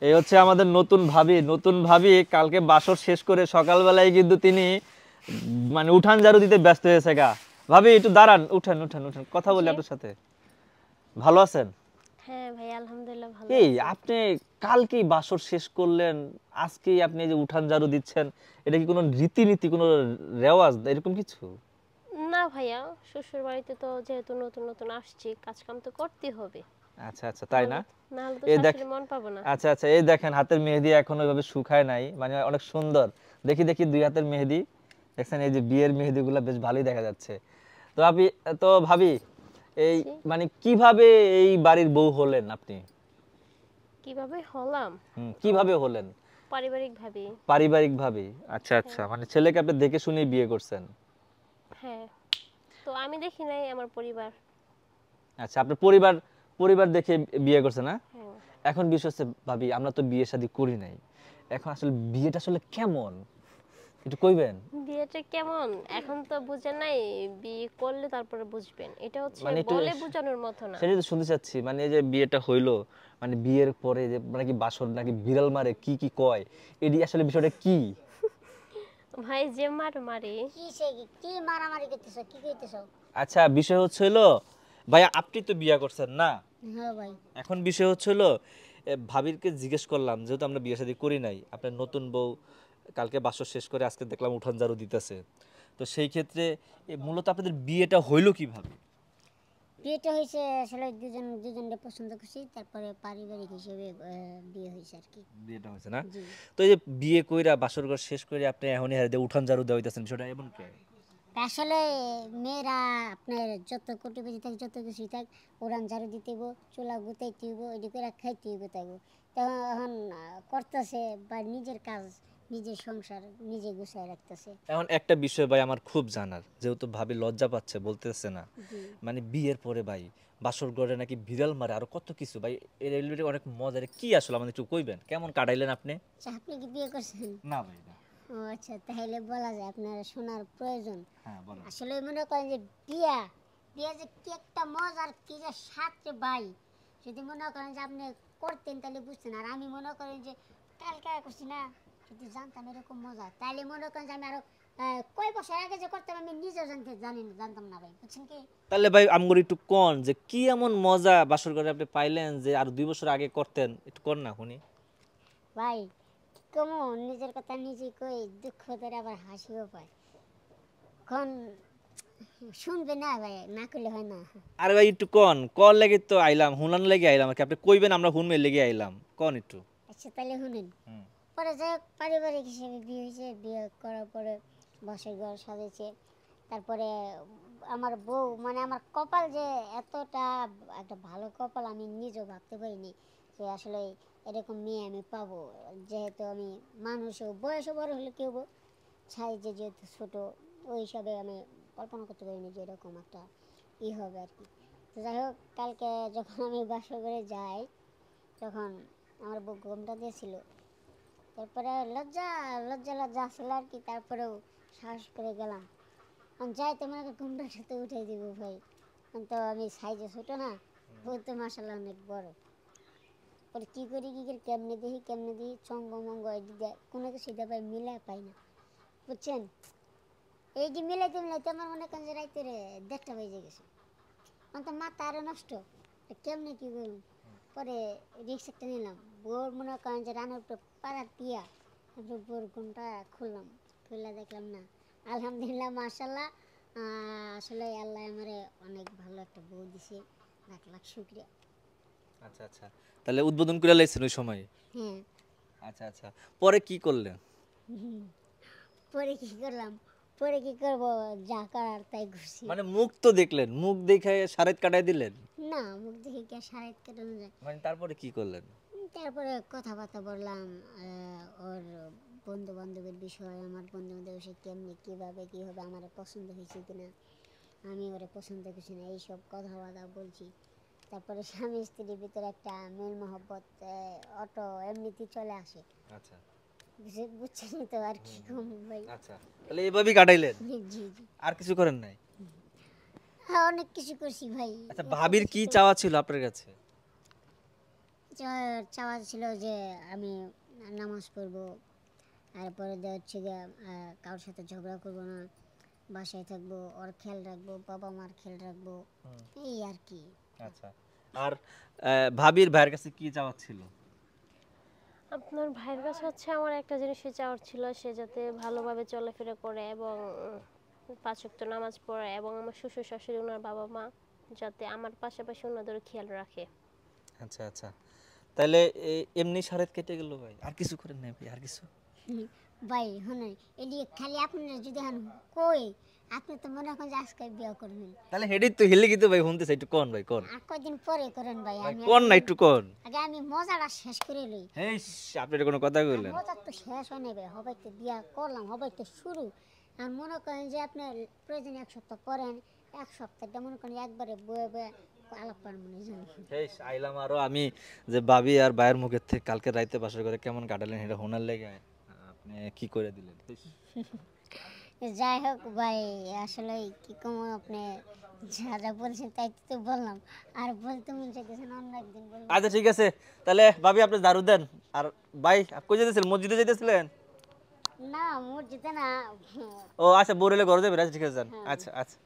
এই হচ্ছে আমাদের নতুন ভাবি কালকে বাসর শেষ করে সকালবেলায় কিন্তু তিনি মানে উঠান ঝাড়ু দিতে ব্যস্ত হয়েছে গা। ভাবি একটু দাঁড়ান, উঠেন উঠেন উঠেন, কথা বলি জি। আপনার সাথে। ভালো আছেন? হ্যাঁ ভাই, আলহামদুলিল্লাহ ভালো এই আছি। আপনি কালকেই বাসর শেষ করলেন, আজকেই আপনি এই যে উঠান ঝাড়ু দিচ্ছেন, এটা কি কোনো রীতিনীতি, কোনো রেওয়াজ এরকম কিছু? না ভাইয়া, শ্বশুর বাড়িতে তো যেহেতু নতুন নতুন আসছি, কাজ কাম তো করতে হবে। আচ্ছা আচ্ছা, তাই না? নাহলে তো এই দেখ, শাশুড়ি মন পাবো না। আচ্ছা আচ্ছা, এই দেখেন হাতের মেহেদি এখনো ওইভাবে শুকায় নাই, মানে অনেক সুন্দর। দেখি দেখি দুই হাতের মেহেদি, দেখছেন এই যে বিয়ের মেহেদিগুলো বেশ ভালোই দেখা যাচ্ছে। তো আপনি, তো ভাবি এই জি। মানে কিভাবে এই বাড়ির বউ হলেন আপনি? কিভাবে হলাম? কিভাবে হলেন? পারিবারিক ভাবে। পারিবারিক ভাবে? আচ্ছা আচ্ছা, হ্যাঁ। মানে ছেলেকে আপনি দেখে শুনে বিয়ে করছেন? হ্যাঁ, তো আমি দেখি নাই আমার পরিবার। আচ্ছা, আপনার পরিবার পরিবার দেখে বিয়ে করছেন না? হ্যাঁ। এখন বিষয় হচ্ছে ভাবি, আমরা তো বিয়ে শাদী করি নাই, এখন আসলে বিয়েটা আসলে কেমন একটু কইবেন? বিয়েটা কেমন এখন তো বুঝেন নাই, বিয়ে করলে তারপরে বুঝবেন। এটা হচ্ছে মানে একটু বলে বোঝানোর মতো না। সেটাই তো শুনতে চাচ্ছি, মানে এই যে বিয়েটা হইলো, মানে বিয়ের পরে যে নাকি বাসর নাকি বিড়াল মারে, কি কি কয়, এডি আসলে বিষয়টা কি? ভাই যে মার মারে। কি সে কি মারামারি করতেছ, কি কইতেছ? আচ্ছা, বিষয় হচ্ছে হলো ভাই, আপনি তো বিয়ে করছেন না, হ্যাঁ ভাই। এখন বিষয় হচ্ছে হলো ভাবিরকে জিজ্ঞেস করলাম, যেহেতু আমরা বিয়ে শাদী করি নাই, আপনার নতুন বউ কালকে বাসর শেষ করে আজকে দেখলাম উঠান ঝাড়ু দিতেছে, তো সেই ক্ষেত্রে মূলত আপনাদের বিয়েটা হইলো কিভাবে? বিয়েটা হয়েছে আসলে দুজনকে পছন্দ করছি, তারপরে পারিবারিক হিসেবে বিয়ে হয়েছে আর কি। বিয়েটা হয়েছে না? জি। তো এই যে বিয়ে কইরা বাসর ঘর শেষ করে আপনি এখনই হারে দিয়ে উঠান ঝাড়ু দেওয়া হইতাছেন, বিষয়টা এমন কে? আসলে মেয়েরা আপনার যত কোটিপতি থাক, যত কিছু থাক, উড়ান ঝাড়ু দিতে হইব, চুলা গুতাইতে হইব, এটি করে খাইতে হইব তাইব। তখন করতেছে বা নিজের কাজ, নিজের সংসার নিজে গুছায় রাখতেছে। এখন একটা বিষয় ভাই আমার খুব জানার, যেহেতু ভাবি লজ্জা পাচ্ছে, বলতেছে না, জি। মানে বিয়ের পরে ভাই বাসর ঘরে নাকি বিড়াল মারে আরো কত কিছু ভাই, এর রিলেটেড অনেক মজার, কি আসলে আমাদের একটু কইবেন, কেমন কাটাইলেন আপনি? আচ্ছা, আপনি কি বিয়ে করছেন? না ভাই না। ও আচ্ছা, তাহলে বলা যায়, আপনার শোনার প্রয়োজন। হ্যাঁ বলেন। আসলে মনে করেন যে বিয়া বিয়া যে কি একটা মজার, কি যে স্বাদ রে ভাই, যদি মনে করেন যে আপনি করতেন তাহলে বুঝতেন। আর আমি মনে করেন যে কালকে করছি না, যদি জানতাম এরকম মজা, তাহলে মনে করেন যে আমি আরো কয় বছর আগে যে করতাম আমি নিজেও জানতাম না ভাই, বুঝছেন কি? তাহলে ভাই আমগর একটু কোন যে কি এমন মজা বাসর ঘরে আপনি পাইলেন যে আর 2 বছর আগে করতেন, একটু কোন না শুনি। ভাই কেমন নিজের কথা নিজে কই, দুঃখ ধরে আবার হাসিও পায়। এখন শুনবে না ভাই, না করলে হয় না। আরে ভাই একটু কোন, কল লাগে তো আইলাম, হুনান লেগে আইলাম আর কি, আপনি কইবেন আমরা হুনমে লেগে আইলাম, কোন একটু। আচ্ছা তাহলে শুনেন। হুম। পরে যাই হোক, পারিবারিক হিসেবে বিয়ে হয়েছে, বিয়ে করার পরে বাসর ঘর সাজাইছে। তারপরে আমার বউ, মানে আমার কপাল যে এতটা একটা ভালো কপাল আমি নিজেও ভাবতে পারিনি যে আসলে এরকম মেয়ে আমি পাবো। যেহেতু আমি মানুষও বয়সও বড় হলে কেউ সাইজে যেহেতু ছোটো, ওই হিসাবে আমি কল্পনা করতে পারিনি যে এরকম একটা হবে আর কি। তো যাই হোক, কালকে যখন আমি বাসর ঘরে যাই, তখন আমার বউ ঘুমটা দিয়েছিল। তারপরে লজ্জা লজ্জা লজ্জা আসলে আর কি, তারপরেও সাহস করে গেলাম। যাই তোমার ঘুমটার সাথে উঠে দিব ভাই। তো আমি সাইজে ছোটো না, বউ তো মাসাল্লাহ অনেক বড়। পরে কী করি কেমনে দেখি চঙ্গ মঙ্গ এদিকে কোনো কিছু এটা ভাই মিলে পাই না, বুঝছেন? এই যে মিলাইতে আমার মনে করেন যে রাইতে 1:30 বেজে গেছে। আমার তো মাথা আরও নষ্ট, কেমনে কী করুন। পরে রিক্স একটা নিলাম, বোর মনে করেন যে রানের উপরে পাড়া দিয়া তারপরে বোর ঘুমটা খুললাম, খুলে দেখলাম না, আলহামদুলিল্লাহ মাশাল্লাহ। আসলে আল্লাহ আমারে অনেক ভালো একটা বউ দিছে, লাখ লাখ শুক্রিয়া। আচ্ছা আচ্ছা, তাহলে উদ্বোধন করে লাইছেন ওই সময়? হ্যাঁ। আচ্ছা আচ্ছা, পরে কি করলেন? পরে কি করলাম, পরে কি করবো, যা করার তাই করছি। মানে মুখ তো দেখলেন, মুখ দেখে সারাত কাটাই দিলেন? না, মুখ দেখে কি আর সারাইত কাটানো যায়? মানে তারপরে কি করলেন? তারপরে কথাবার্তা বললাম, ওর বন্ধু বান্ধবের বিষয়, আমার বন্ধু বান্ধব সে কেমনি কীভাবে কী হবে, আমার পছন্দ হয়েছে কিনা, আমি ওরা পছন্দ করছি না, এইসব কথাবার্তা বলছি। তারপরে স্বামী স্ত্রীর ভিতরে একটা মেল মহব্বত অটো এমনিতেই চলে আসে। আচ্ছা বুঝছেন তো, আর কি কম ভাই। আচ্ছা, তাহলে এভাবেই কাটাইলেন, জি জি। আর কিছু করেন নাই? হ্যাঁ, অনেক কিছু করছি ভাই। আচ্ছা, এত ভাবির কিছু কি তো চাওয়া ছিল আপনার কাছে? চাওয়া ছিল যে আমি নামাজ পড়বো, তারপরে হচ্ছে গিয়ে কারোর সাথে ঝগড়া করবো না, বাসায় থাকবো, ওর খেয়াল রাখবো, বাবা মার খেয়াল রাখবো, এই আর কি। আচ্ছা, আর ভাবির ভাইয়ের কাছে কি চাওয়া ছিল? আপনার ভাইয়ের কাছে হচ্ছে আমার একটা জিনিসই চাওয়ার ছিল, সে যাতে ভালোভাবে চলাফেরা করে এবং 5 ওয়াক্ত নামাজ পড়ে, এবং আমার শ্বশুর শাশুড়ি ওনার বাবা মা যাতে আমার পাশাপাশি ওনাদের খেয়াল রাখে। আচ্ছা আচ্ছা, তাহলে এমনি শারেত কেটে গেল ভাই, আর কিছু করেন নাই ভাই? আর কিছু ভাই শুনুন, এদিকে খালি আপনারা যদি কই আপনি তো মনে করেন যে আজকে বিয়ে করবেন, তাহলে হেডি তো হেলে গিয়ে ভাই শুনতেছে, একটু কোন ভাই কোন, আর কয়দিন পরে করেন ভাই। ভাই আমি কোন না একটু কোন। আগে আমি মজাটা শেষ করে লই। এই আপনি এটা কোনো কথা কইলেন? মজা তো শেষ হয় নাই ভাই, হবাই তো বিয়া করলাম, হবাই তো শুরু। আর মনে করেন যে আপনি প্রয়োজন 1 সপ্তাহ পরেন, 1 সপ্তাহটা মনে করেন একবারে বয়ে বয়ে আলাপ করার মনে জানি। এই আইলাম আরো আমি যে ভাবি আর ভাইয়ের মুখের থেকে কালকে রাইতে বাসর করে কেমন কাটালেন এটা হোনার লেগে আপনি কি করে দিলেন। যাই হোক ভাই, আসলে কি কম, আপনি যা যা বলছেন তাই তো বললাম, আর বলতে মন চাইতেছেন অন্য একদিন বললাম। আচ্ছা ঠিক আছে, তাহলে ভাবি আপনি দারু দেন। আর ভাই আপনি কই যেতেছিলেন? মসজিদে যেতেছিলেন? না মসজিদে না। ও আচ্ছা, বোরেলে ঘরে যাবেন? আচ্ছা ঠিক আছে যান। হ্যাঁ। আচ্ছা আচ্ছা।